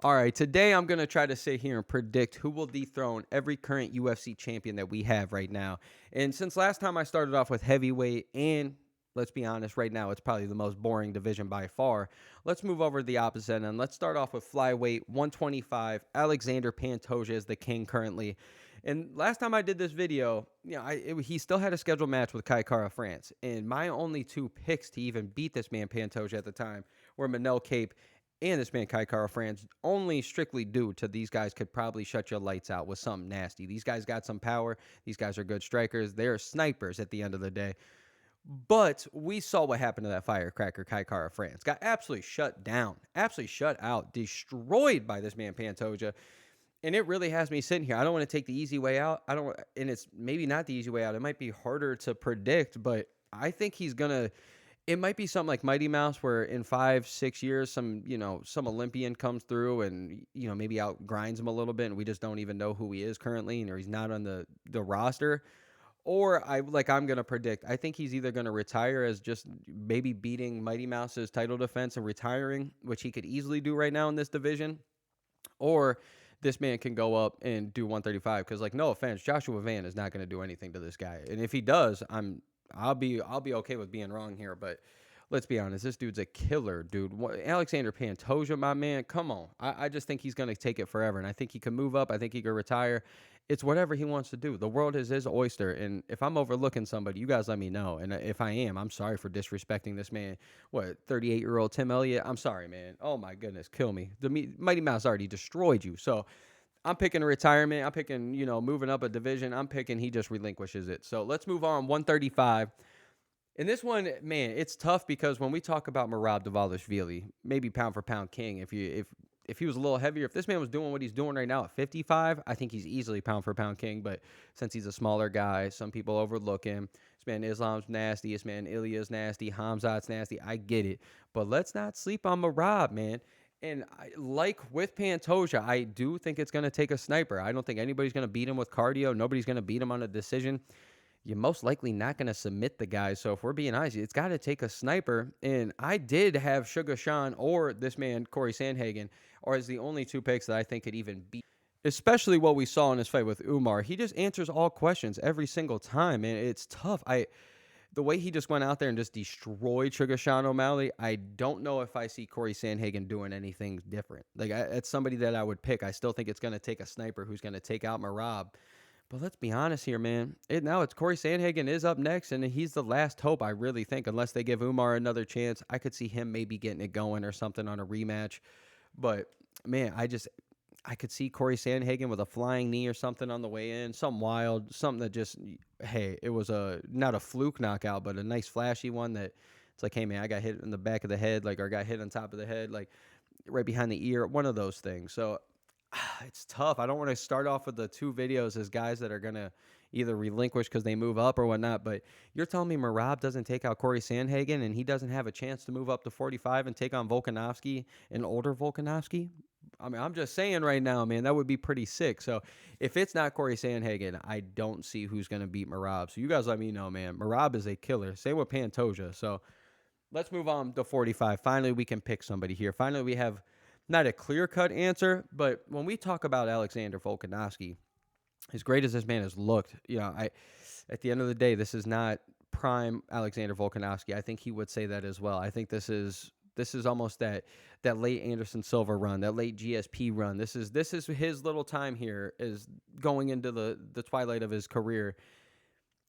All right, today I'm going to try to sit here and predict who will dethrone every current UFC champion that we have right now. And since last time I started off with heavyweight, and let's be honest, right now it's probably the most boring division by far, let's move over to the opposite end. And let's start off with flyweight 125. Alexander Pantoja is the king currently. And last time I did this video, he still had a scheduled match with Kai Kara France. And my only two picks to even beat this man Pantoja at the time were Manel Cape and this man Kai Kara France, only strictly due to these guys could probably shut your lights out with something nasty. These guys got some power. These guys are good strikers. They're snipers at the end of the day. But we saw what happened to that firecracker Kai Kara France. Got absolutely shut down, absolutely shut out, destroyed by this man Pantoja. And it really has me sitting here. I don't want to take the easy way out. And it's maybe not the easy way out. It might be harder to predict, but I think he's gonna. It might be something like Mighty Mouse, where in 5, 6 years, some Olympian comes through and maybe out grinds him a little bit, and we just don't even know who he is currently, or he's not on the roster. Or I'm gonna predict. I think he's either gonna retire as just maybe beating Mighty Mouse's title defense and retiring, which he could easily do right now in this division, or this man can go up and do 135. Because, like, no offense, Joshua Van is not going to do anything to this guy, and if he does, I'll be okay with being wrong here. But let's be honest, this dude's a killer, dude. Alexander Pantoja, my man, come on. I just think he's going to take it forever, and I think he can move up. I think he could retire. It's whatever he wants to do. The world is his oyster, and if I'm overlooking somebody, you guys let me know. And if I am, I'm sorry for disrespecting this man. 38-year-old Tim Elliott? I'm sorry, man. Oh, my goodness, kill me. The Mighty Mouse already destroyed you, so I'm picking retirement. I'm picking, moving up a division. I'm picking he just relinquishes it. So let's move on. 135. And this one, man, it's tough because when we talk about Merab Dvalishvili, maybe pound for pound king, if he was a little heavier, if this man was doing what he's doing right now at 55, I think he's easily pound for pound king. But since he's a smaller guy, some people overlook him. This man Islam's nasty. This man Ilya's nasty. Hamzat's nasty. I get it. But let's not sleep on Merab, man. And like with Pantoja, I do think it's going to take a sniper. I don't think anybody's going to beat him with cardio. Nobody's going to beat him on a decision. You're most likely not going to submit the guy. So if we're being honest, it's got to take a sniper. And I did have Sugar Sean or this man, Corey Sandhagen, or as the only two picks that I think could even beat. Especially what we saw in his fight with Umar. He just answers all questions every single time, and it's tough. The way he just went out there and just destroyed Sugar Sean O'Malley, I don't know if I see Corey Sandhagen doing anything different. It's somebody that I would pick. I still think it's going to take a sniper who's going to take out Merab. But let's be honest here, man. Now it's Corey Sandhagen is up next, and he's the last hope, I really think. Unless they give Umar another chance, I could see him maybe getting it going or something on a rematch. But, man, I could see Corey Sandhagen with a flying knee or something on the way in, something wild, something that just, hey, it was not a fluke knockout, but a nice flashy one that it's like, hey, man, I got hit in the back of the head, or got hit on top of the head, right behind the ear, one of those things. So it's tough. I don't want to start off with the two videos as guys that are going to either relinquish because they move up or whatnot, but you're telling me Merab doesn't take out Corey Sandhagen and he doesn't have a chance to move up to 45 and take on Volkanovski, an older Volkanovski? I mean, I'm just saying right now, man, that would be pretty sick. So if it's not Corey Sandhagen, I don't see who's going to beat Merab. So you guys let me know, man. Merab is a killer. Same with Pantoja. So let's move on to 45. Finally, we can pick somebody here. Finally, we have not a clear-cut answer, but when we talk about Alexander Volkanovski, as great as this man has looked, at the end of the day, this is not prime Alexander Volkanovski. I think he would say that as well. I think this is almost that late Anderson Silva run, that late GSP run. This is his little time here, is going into the twilight of his career.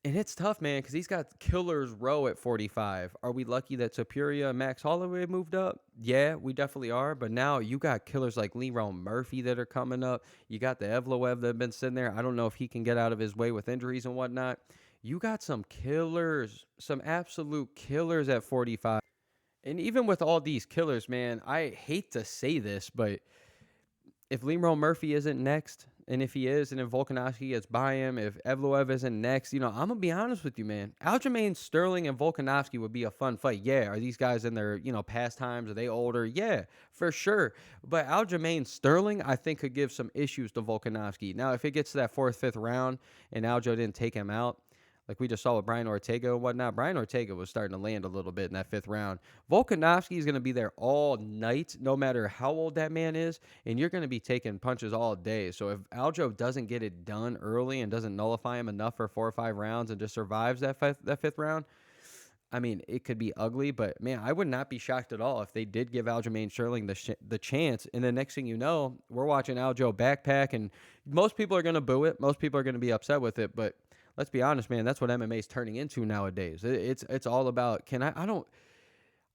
And it's tough, man, because he's got killers row at 45. Are we lucky that Superior and Max Holloway moved up? Yeah, we definitely are. But now you got killers like Lerone Murphy that are coming up. You got the Evloev that have been sitting there. I don't know if he can get out of his way with injuries and whatnot. You got some killers, some absolute killers at 45. And even with all these killers, man, I hate to say this, but if Lerone Murphy isn't next, and if he is, and if Volkanovski gets by him, if Evloev isn't next, I'm going to be honest with you, man. Aljamain Sterling and Volkanovski would be a fun fight. Yeah, are these guys in their, pastimes? Are they older? Yeah, for sure. But Aljamain Sterling, I think, could give some issues to Volkanovski. Now, if it gets to that 4th, 5th round and Aljo didn't take him out, like we just saw with Brian Ortega and whatnot. Brian Ortega was starting to land a little bit in that 5th round. Volkanovski is going to be there all night, no matter how old that man is, and you're going to be taking punches all day. So if Aljo doesn't get it done early and doesn't nullify him enough for 4 or 5 rounds and just survives that 5th round, I mean, it could be ugly, but man, I would not be shocked at all if they did give Aljamain Sterling the chance. And the next thing you know, we're watching Aljo backpack, and most people are going to boo it. Most people are going to be upset with it. But let's be honest, man, that's what MMA is turning into nowadays. It's all about,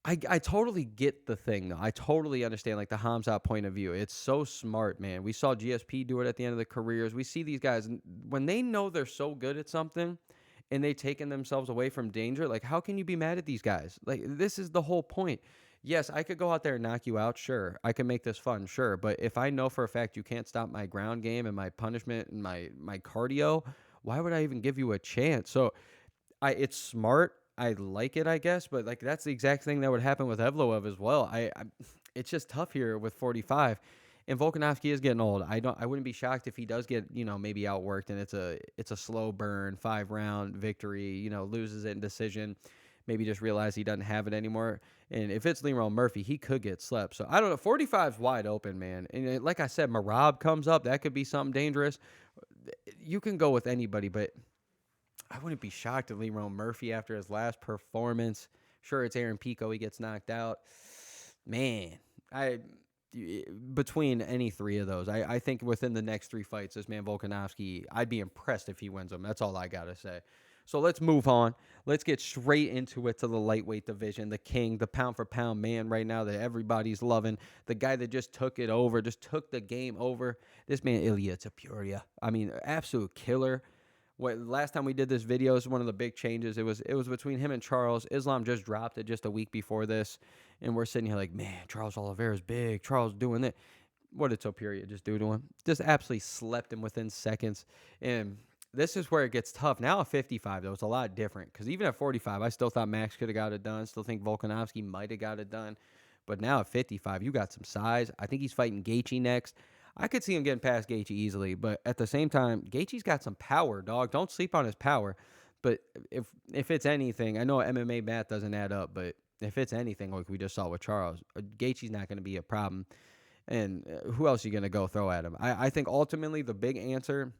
I totally get the thing, though. I totally understand, like, the Hamzat point of view. It's so smart, man. We saw GSP do it at the end of their careers. We see these guys, when they know they're so good at something, and they taken themselves away from danger, like, how can you be mad at these guys? Like, this is the whole point. Yes, I could go out there and knock you out, sure. I can make this fun, sure. But if I know for a fact you can't stop my ground game and my punishment and my cardio, why would I even give you a chance? So it's smart. I like it, I guess, but like that's the exact thing that would happen with Evloev as well. It's just tough here with 45. And Volkanovski is getting old. I wouldn't be shocked if he does get, maybe outworked and it's a slow burn 5-round victory, loses it in decision, maybe just realize he doesn't have it anymore. And if it's Lerone Murphy, he could get slept. So I don't know. 45's wide open, man. And like I said, Merab comes up. That could be something dangerous. You can go with anybody, but I wouldn't be shocked if Lerone Murphy, after his last performance, sure, it's Aaron Pico, he gets knocked out. Man, between any 3 of those, I think within the next 3 fights, this man Volkanovski, I'd be impressed if he wins them. That's all I got to say. So let's move on. Let's get straight into it, to the lightweight division. The king, the pound-for-pound man right now that everybody's loving. The guy that just took it over, just took the game over. This man, Ilia Topuria. I mean, absolute killer. Last time we did this video, is one of the big changes. It was between him and Charles. Islam just dropped it just a week before this. And we're sitting here like, man, Charles Oliveira's big. Charles doing it. What did Topuria just do to him? Just absolutely slept him within seconds. And this is where it gets tough. Now at 55, though, it's a lot different. Because even at 45, I still thought Max could have got it done. Still think Volkanovski might have got it done. But now at 55, you got some size. I think he's fighting Gaethje next. I could see him getting past Gaethje easily. But at the same time, Gaethje's got some power, dog. Don't sleep on his power. But if it's anything, I know MMA math doesn't add up, but if it's anything like we just saw with Charles, Gaethje's not going to be a problem. And who else are you going to go throw at him? I think ultimately the big answer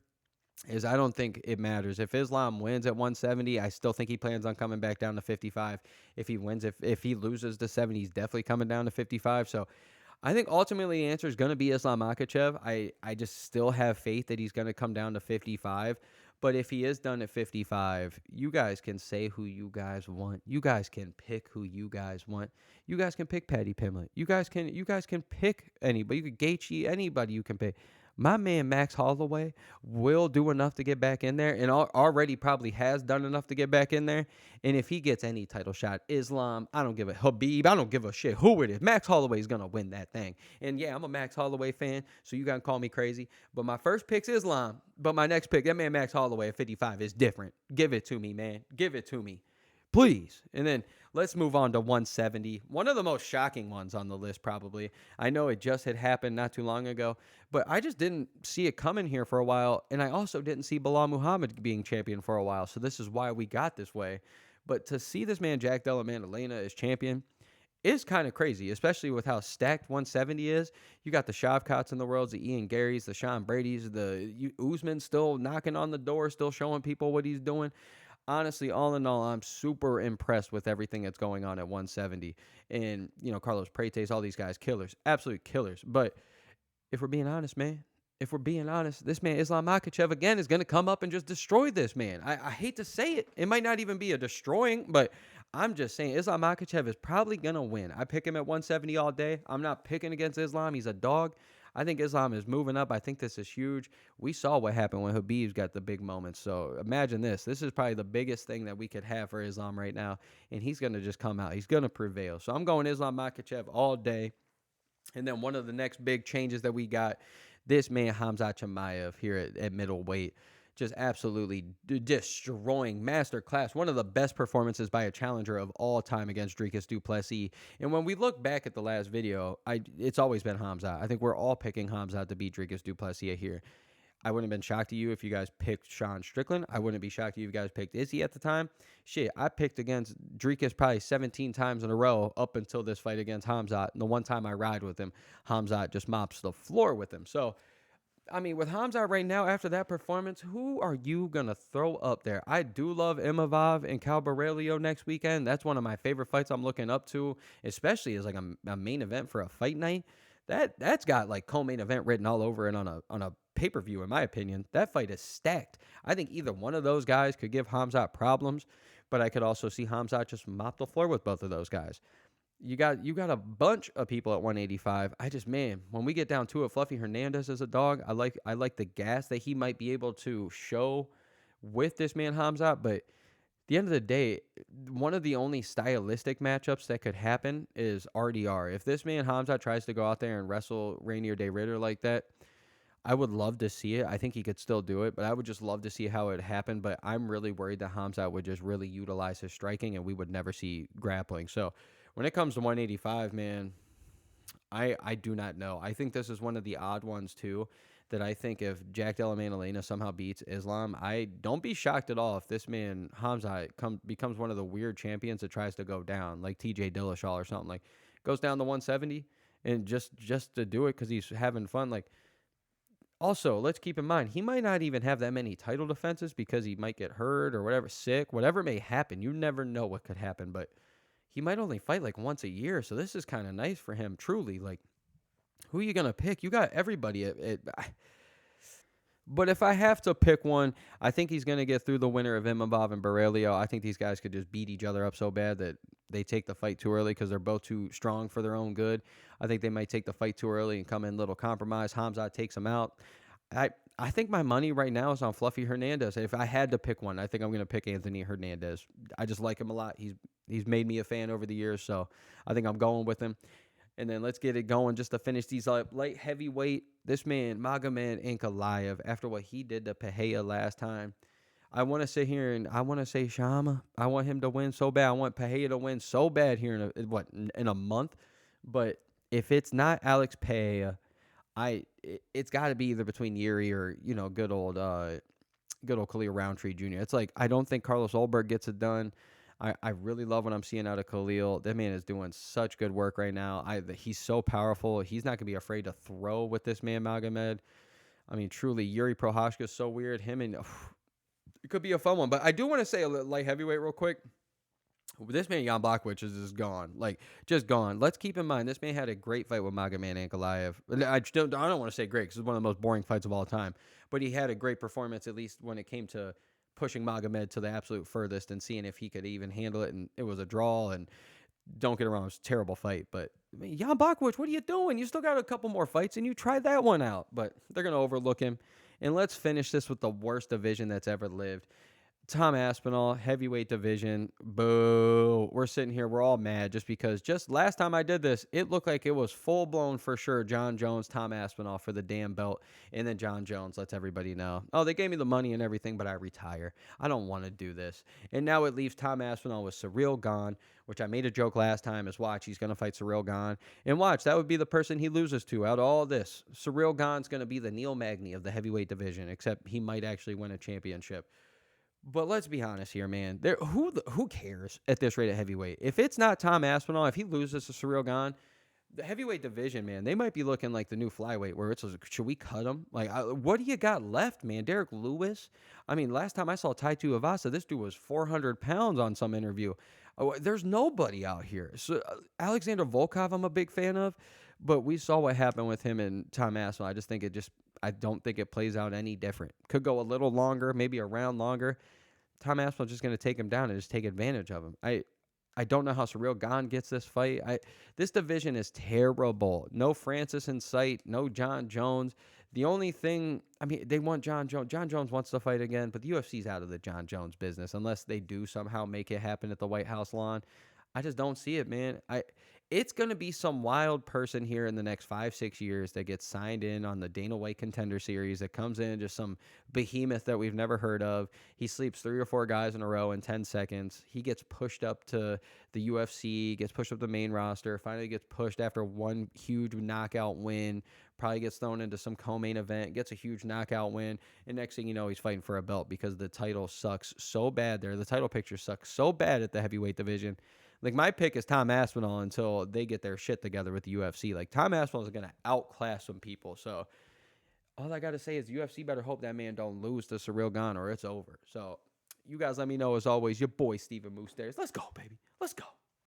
is I don't think it matters. If Islam wins at 170, I still think he plans on coming back down to 55. If he wins, if he loses to 70, he's definitely coming down to 55. So I think ultimately the answer is going to be Islam Makhachev. I just still have faith that he's going to come down to 55. But if he is done at 55, you guys can say who you guys want. You guys can pick who you guys want. You guys can pick Paddy Pimblett. You guys can pick anybody. You can Gaethje, anybody you can pick. My man Max Holloway will do enough to get back in there, and already probably has done enough to get back in there. And if he gets any title shot, Islam, I don't give a Habib, I don't give a shit who it is. Max Holloway is going to win that thing. And yeah, I'm a Max Holloway fan, so you got to call me crazy. But my first pick's Islam, but my next pick, that man Max Holloway at 55 is different. Give it to me, man. Give it to me. Please. And then let's move on to 170. One of the most shocking ones on the list, probably. I know it just had happened not too long ago, but I just didn't see it coming here for a while. And I also didn't see Bilal Muhammad being champion for a while. So this is why we got this way. But to see this man, Jack Della Maddalena, as champion is kind of crazy, especially with how stacked 170 is. You got the Shavkats in the world, the Ian Garys, the Sean Brady's, the Usman still knocking on the door, still showing people what he's doing. Honestly, all in all, I'm super impressed with everything that's going on at 170. And, Carlos Prates, all these guys, killers, absolute killers. But if we're being honest, man, this man, Islam Makhachev, again, is going to come up and just destroy this man. I hate to say it. It might not even be a destroying, but I'm just saying Islam Makhachev is probably going to win. I pick him at 170 all day. I'm not picking against Islam. He's a dog. I think Islam is moving up. I think this is huge. We saw what happened when Habib's got the big moments. So imagine this. This is probably the biggest thing that we could have for Islam right now. And he's going to just come out. He's going to prevail. So I'm going Islam Makhachev all day. And then one of the next big changes that we got, this man Khamzat Chimaev here at middleweight, just absolutely destroying masterclass. One of the best performances by a challenger of all time against Dricus du Plessis. And when we look back at the last video, it's always been Khamzat. I think we're all picking Khamzat to beat Dricus du Plessis here. I wouldn't have been shocked to you if you guys picked Sean Strickland. I wouldn't be shocked to you if you guys picked Izzy at the time. Shit, I picked against Dricus probably 17 times in a row up until this fight against Hamzat. And the one time I ride with him, Hamzat just mops the floor with him. So, I mean, with Hamzat right now, after that performance, who are you going to throw up there? I do love Imavov and Cal Borrelio next weekend. That's one of my favorite fights I'm looking up to, especially as like a main event for a fight night. That's got like co-main event written all over it on a pay-per-view, in my opinion. That fight is stacked. I think either one of those guys could give Hamzat problems, but I could also see Hamzat just mop the floor with both of those guys. You got a bunch of people at 185. Man, when we get down to it, Fluffy Hernandez is a dog. I like the gas that he might be able to show with this man Hamzat, but at the end of the day, one of the only stylistic matchups that could happen is RDR. If this man Hamzat tries to go out there and wrestle Rainier Day Ritter like that, I would love to see it. I think he could still do it, but I would just love to see how it happened. But I'm really worried that Hamzat would just really utilize his striking and we would never see grappling. So when it comes to 185, man, I do not know. I think this is one of the odd ones, too, that I think if Jack Della Maddalena somehow beats Islam, I don't be shocked at all if this man, Hamzat, becomes one of the weird champions that tries to go down, like TJ Dillashaw or something. Like, goes down to 170 and just to do it because he's having fun. Like, also, let's keep in mind, he might not even have that many title defenses because he might get hurt or whatever, sick, whatever may happen. You never know what could happen, but he might only fight like once a year. So this is kind of nice for him, truly. Like, who are you going to pick? You got everybody. But if I have to pick one, I think he's going to get through the winner of Imavov and Borrelio. I think these guys could just beat each other up so bad that they take the fight too early because they're both too strong for their own good. I think they might take the fight too early and come in a little compromise. Hamzat takes him out. I think my money right now is on Fluffy Hernandez. If I had to pick one, I think I'm going to pick Anthony Hernandez. I just like him a lot. He's made me a fan over the years, so I think I'm going with him. And then let's get it going just to finish these light heavyweight. This man, Magomed Ankalaev, after what he did to Pereira last time, I want to sit here and I want to say Shama. I want him to win so bad. I want Pereira to win so bad here in a month. But if it's not Alex Pereira, it's got to be either between Yuri or good old Khalil Roundtree Jr. It's like I don't think Carlos Ulberg gets it done. I really love what I'm seeing out of Khalil. That man is doing such good work right now. He's so powerful. He's not going to be afraid to throw with this man, Magomed. I mean, truly, Yuri Prohashka is so weird. It could be a fun one. But I do want to say a light heavyweight real quick. This man, Jan Blachowicz, is just gone. Like, just gone. Let's keep in mind, this man had a great fight with Magomed Ankalaev. I don't want to say great because it's one of the most boring fights of all time. But he had a great performance, at least when it came to pushing Magomed to the absolute furthest and seeing if he could even handle it. And it was a draw. And don't get it wrong, it was a terrible fight. But, I mean, Jan Blachowicz, what are you doing? You still got a couple more fights, and you tried that one out. But they're going to overlook him. And let's finish this with the worst division that's ever lived. Tom Aspinall, heavyweight division. Boo. We're sitting here. We're all mad just last time I did this, it looked like it was full-blown for sure. John Jones, Tom Aspinall for the damn belt. And then John Jones lets everybody know, oh, they gave me the money and everything, but I retire. I don't want to do this. And now it leaves Tom Aspinall with Ciryl Gane, which I made a joke last time is watch, he's going to fight Ciryl Gane. And watch, that would be the person he loses to out of all this. Ciryl Gane's going to be the Neil Magny of the heavyweight division, except he might actually win a championship. But let's be honest here, man. Who cares at this rate of heavyweight? If it's not Tom Aspinall, if he loses to Ciryl Gane, the heavyweight division, man, they might be looking like the new flyweight where it's like, should we cut him? Like, what do you got left, man? Derek Lewis? I mean, last time I saw Taito Avasa, this dude was 400 pounds on some interview. There's nobody out here. So Alexander Volkov, I'm a big fan of, but we saw what happened with him and Tom Aspinall. I don't think it plays out any different. Could go a little longer, maybe a round longer. Tom Aspinall's just going to take him down and just take advantage of him. I don't know how Ciryl Gane gets this fight. This division is terrible. No Francis in sight. No John Jones. The only thing, I mean, they want John Jones. John Jones wants to fight again, but the UFC's out of the John Jones business unless they do somehow make it happen at the White House lawn. I just don't see it, man. It's going to be some wild person here in the next 5, 6 years that gets signed in on the Dana White Contender Series that comes in, just some behemoth that we've never heard of. He sleeps 3 or 4 guys in a row in 10 seconds. He gets pushed up to the UFC, gets pushed up the main roster, finally gets pushed after one huge knockout win, probably gets thrown into some co-main event, gets a huge knockout win, and next thing you know, he's fighting for a belt because the title sucks so bad there. The title picture sucks so bad at the heavyweight division. Like, my pick is Tom Aspinall until they get their shit together with the UFC. Like, Tom Aspinall is going to outclass some people. So all I got to say is UFC better hope that man don't lose to Cyril Gane or it's over. So you guys let me know, as always, your boy Steven Moose Let's go, baby. Let's go.